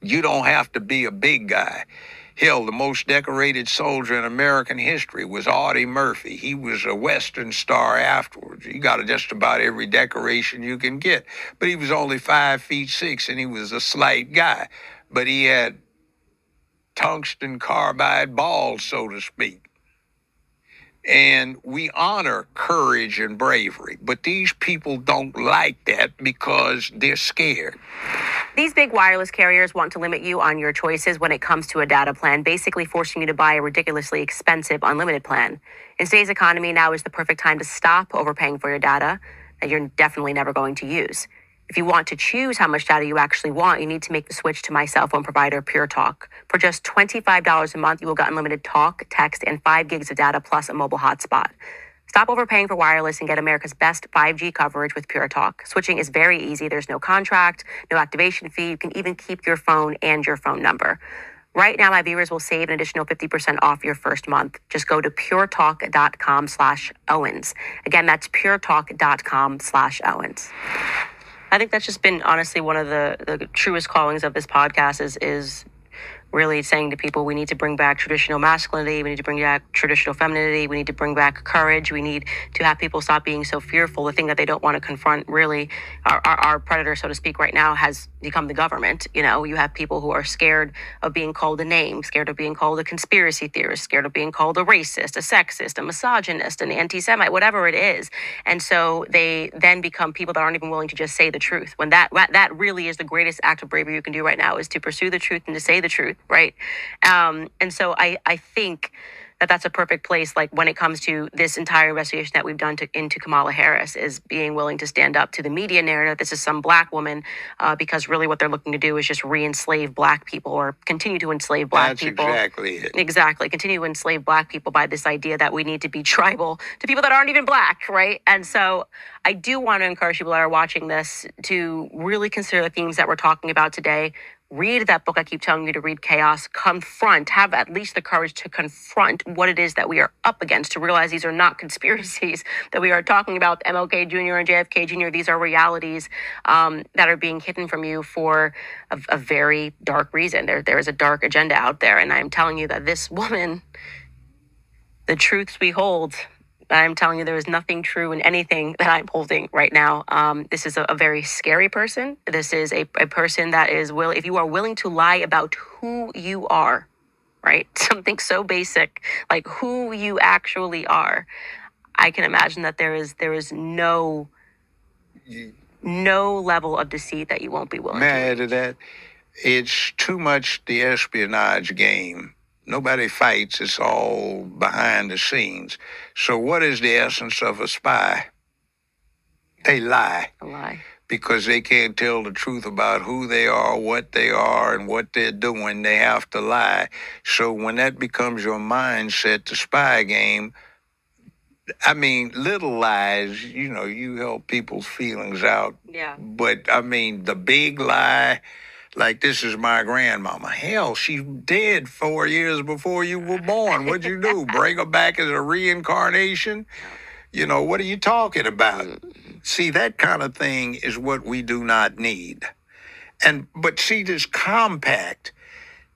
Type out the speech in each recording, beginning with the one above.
You don't have to be a big guy. Hell, the most decorated soldier in American history was Audie Murphy. He was a Western star afterwards. He got just about every decoration you can get. But he was only 5'6" and he was a slight guy. But he had tungsten carbide balls, so to speak. And we honor courage and bravery. But these people don't like that because they're scared. These big wireless carriers want to limit you on your choices when it comes to a data plan, basically forcing you to buy a ridiculously expensive unlimited plan. In today's economy, now is the perfect time to stop overpaying for your data that you're definitely never going to use. If you want to choose how much data you actually want, you need to make the switch to my cell phone provider, Pure Talk. For just $25 a month, you will get unlimited talk, text, and 5 gigs of data plus a mobile hotspot. Stop overpaying for wireless and get America's best 5G coverage with Pure Talk. Switching is very easy. There's no contract, no activation fee. You can even keep your phone and your phone number. Right now, my viewers will save an additional 50% off your first month. Just go to puretalk.com/Owens. Again, that's puretalk.com/Owens. I think that's just been honestly one of the truest callings of this podcast is really saying to people, we need to bring back traditional masculinity. We need to bring back traditional femininity. We need to bring back courage. We need to have people stop being so fearful. The thing that they don't want to confront, really, our predator, so to speak, right now has become the government. You know, you have people who are scared of being called a name, scared of being called a conspiracy theorist, scared of being called a racist, a sexist, a misogynist, an anti-Semite, whatever it is. And so they then become people that aren't even willing to just say the truth. When that really is the greatest act of bravery you can do right now, is to pursue the truth and to say the truth. Right. And so I think that that's a perfect place, like when it comes to this entire investigation that we've done into Kamala Harris, is being willing to stand up to the media narrative. This is some black woman, because really what they're looking to do is just re-enslave black people, or continue to enslave black people. That's exactly it. Exactly. Continue to enslave black people by this idea that we need to be tribal to people that aren't even black, right? And so I do want to encourage people that are watching this to really consider the themes that we're talking about today. Read that book I keep telling you to read, Chaos. Confront, have at least the courage to confront what it is that we are up against, to realize these are not conspiracies that we are talking about. MLK Jr. and JFK Jr., these are realities that are being hidden from you for a very dark reason. There is a dark agenda out there. And I'm telling you that this woman, the truths we hold, I'm telling you, there is nothing true in anything that I'm holding right now. This is a very scary person. This is a person that is if you are willing to lie about who you are, right? Something so basic like who you actually are. I can imagine that there is no level of deceit that you won't be willing to May I add to reach. that? It's too much the espionage game. Nobody fights. It's all behind the scenes. So what is the essence of a spy? They lie. A lie. Because they can't tell the truth about who they are, and what they're doing. They have to lie. So when that becomes your mindset, the spy game, I mean, little lies, you help people's feelings out. Yeah. But I mean, the big lie, like, this is my grandmama. Hell, she's dead 4 years before you were born. What'd you do? Bring her back as a reincarnation? What are you talking about? See, that kind of thing is what we do not need. But see, this compact,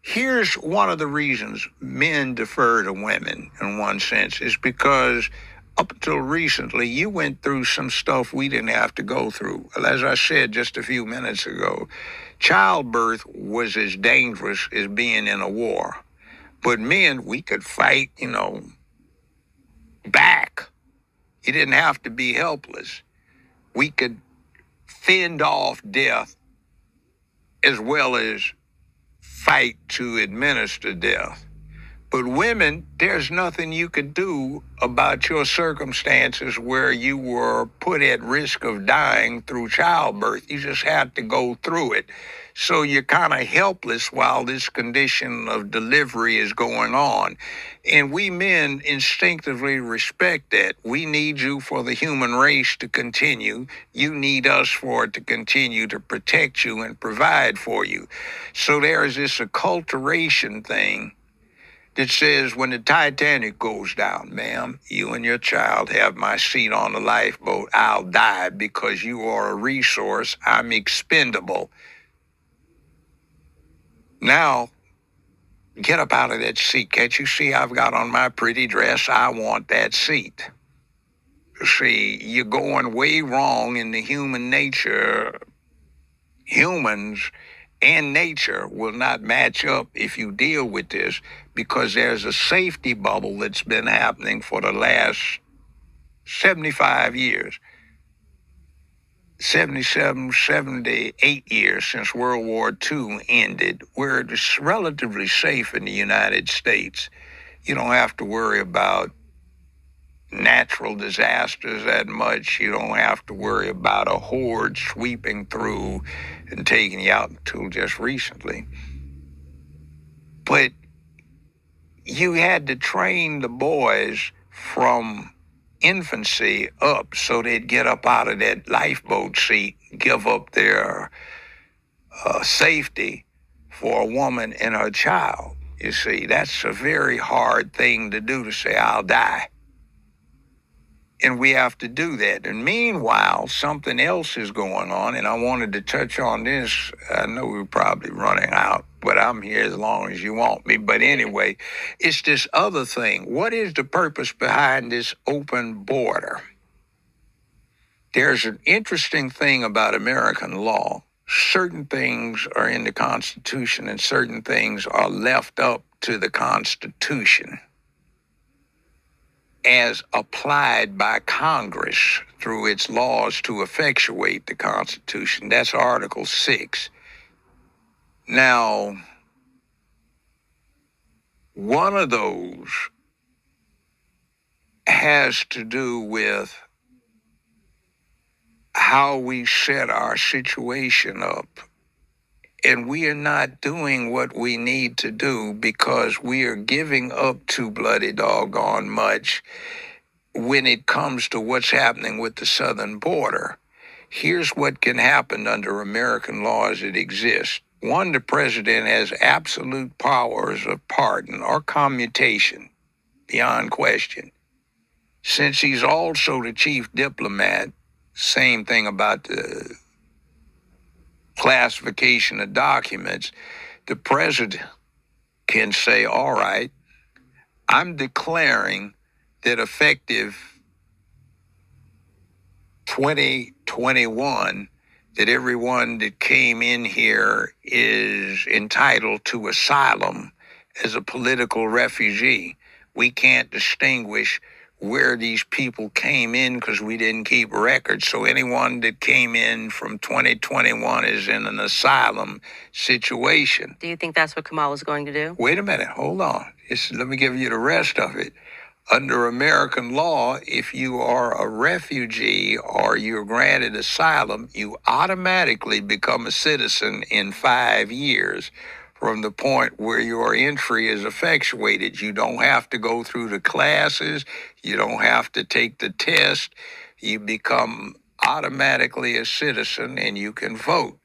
here's one of the reasons men defer to women in one sense, is because up until recently, you went through some stuff we didn't have to go through. As I said just a few minutes ago, childbirth was as dangerous as being in a war. But men, we could fight, back. You didn't have to be helpless. We could fend off death as well as fight to administer death. But women, there's nothing you could do about your circumstances where you were put at risk of dying through childbirth. You just had to go through it. So you're kind of helpless while this condition of delivery is going on. And we men instinctively respect that. We need you for the human race to continue. You need us for it to continue to protect you and provide for you. So there is this acculturation thing that says, when the Titanic goes down, ma'am, you and your child have my seat on the lifeboat. I'll die because you are a resource. I'm expendable. Now, get up out of that seat. Can't you see I've got on my pretty dress? I want that seat. See, you're going way wrong in the human nature. Humans and nature will not match up if you deal with this, because there's a safety bubble that's been happening for the last 75 years. 77, 78 years since World War II ended. We're just relatively safe in the United States. You don't have to worry about natural disasters that much. You don't have to worry about a horde sweeping through and taking you out until just recently. But you had to train the boys from infancy up so they'd get up out of that lifeboat seat, give up their safety for a woman and her child. You see, that's a very hard thing to do, to say, I'll die. And we have to do that. And meanwhile, something else is going on, and I wanted to touch on this. I know we're probably running out, but I'm here as long as you want me. But anyway, it's this other thing. What is the purpose behind this open border? There's an interesting thing about American law. Certain things are in the Constitution, and certain things are left up to the Constitution as applied by Congress through its laws to effectuate the Constitution. That's Article 6. Now, one of those has to do with how we set our situation up. And we are not doing what we need to do because we are giving up too bloody doggone much when it comes to what's happening with the southern border. Here's what can happen under American law as it exists. One, the president has absolute powers of pardon or commutation, beyond question. Since he's also the chief diplomat, same thing about the classification of documents, the president can say, all right, I'm declaring that effective 2021, that everyone that came in here is entitled to asylum as a political refugee. We can't distinguish where these people came in because we didn't keep records. So anyone that came in from 2021 is in an asylum situation. Do you think that's what Kamal is going to do? Wait a minute, hold on. Let me give you the rest of it. Under American law, if you are a refugee or you're granted asylum, you automatically become a citizen in 5 years from the point where your entry is effectuated. You don't have to go through the classes. You don't have to take the test. You become automatically a citizen and you can vote.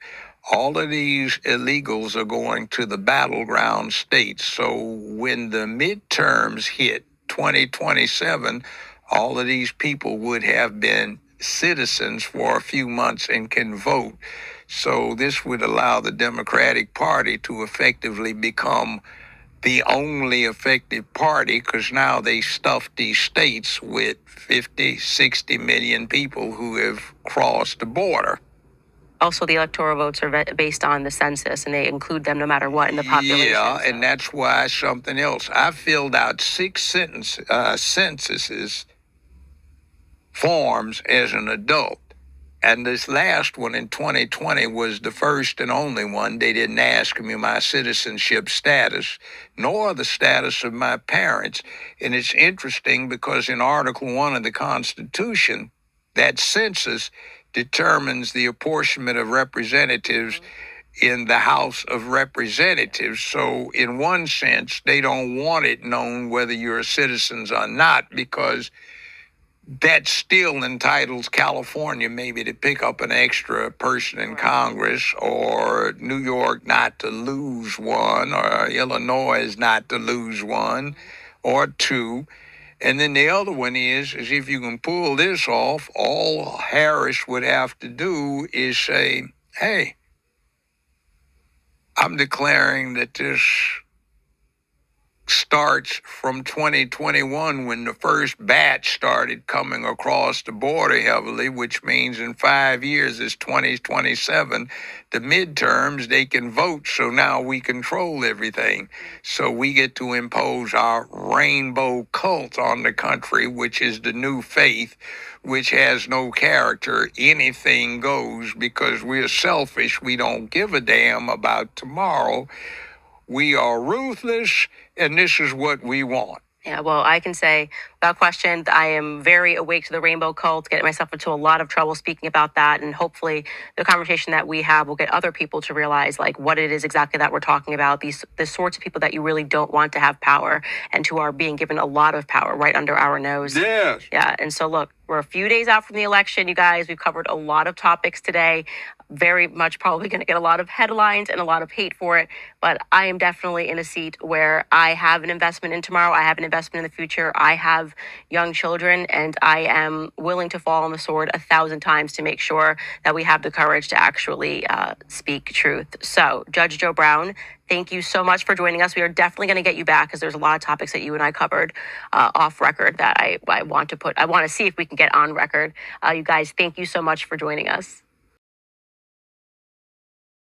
All of these illegals are going to the battleground states. So when the midterms hit 2027, all of these people would have been citizens for a few months and can vote. So this would allow the Democratic Party to effectively become the only effective party, because now they stuffed these states with 50, 60 million people who have crossed the border. Also, the electoral votes are based on the census, and they include them no matter what in the population. Yeah, and that's why something else. I filled out 6 censuses forms as an adult. And this last one in 2020 was the first and only one. They didn't ask me my citizenship status, nor the status of my parents. And it's interesting because in Article 1 of the Constitution, that census determines the apportionment of representatives in the House of Representatives. So in one sense, they don't want it known whether you're citizens or not, because that still entitles California maybe to pick up an extra person in Congress, or New York not to lose one, or Illinois not to lose one or two. And then the other one is if you can pull this off, all Harris would have to do is say, hey, I'm declaring that this starts from 2021 when the first batch started coming across the border heavily, which means in 5 years is 2027. The midterms, they can vote, so now we control everything. So we get to impose our rainbow cult on the country, which is the new faith, which has no character. Anything goes because we're selfish. We don't give a damn about tomorrow. We are ruthless, and this is what we want. Yeah, well, I can say without question, I am very awake to the rainbow cult, getting myself into a lot of trouble speaking about that. And hopefully the conversation that we have will get other people to realize like what it is exactly that we're talking about. The sorts of people that you really don't want to have power and who are being given a lot of power right under our nose. Yes. Yeah. And so look, we're a few days out from the election, you guys. We've covered a lot of topics today. Very much probably going to get a lot of headlines and a lot of hate for it. But I am definitely in a seat where I have an investment in tomorrow. I have an investment in the future. I have young children, and I am willing to fall on the sword 1,000 times to make sure that we have the courage to actually speak truth. So, Judge Joe Brown, thank you so much for joining us. We are definitely going to get you back because there's a lot of topics that you and I covered off record that I want to see if we can get on record. You guys, thank you so much for joining us.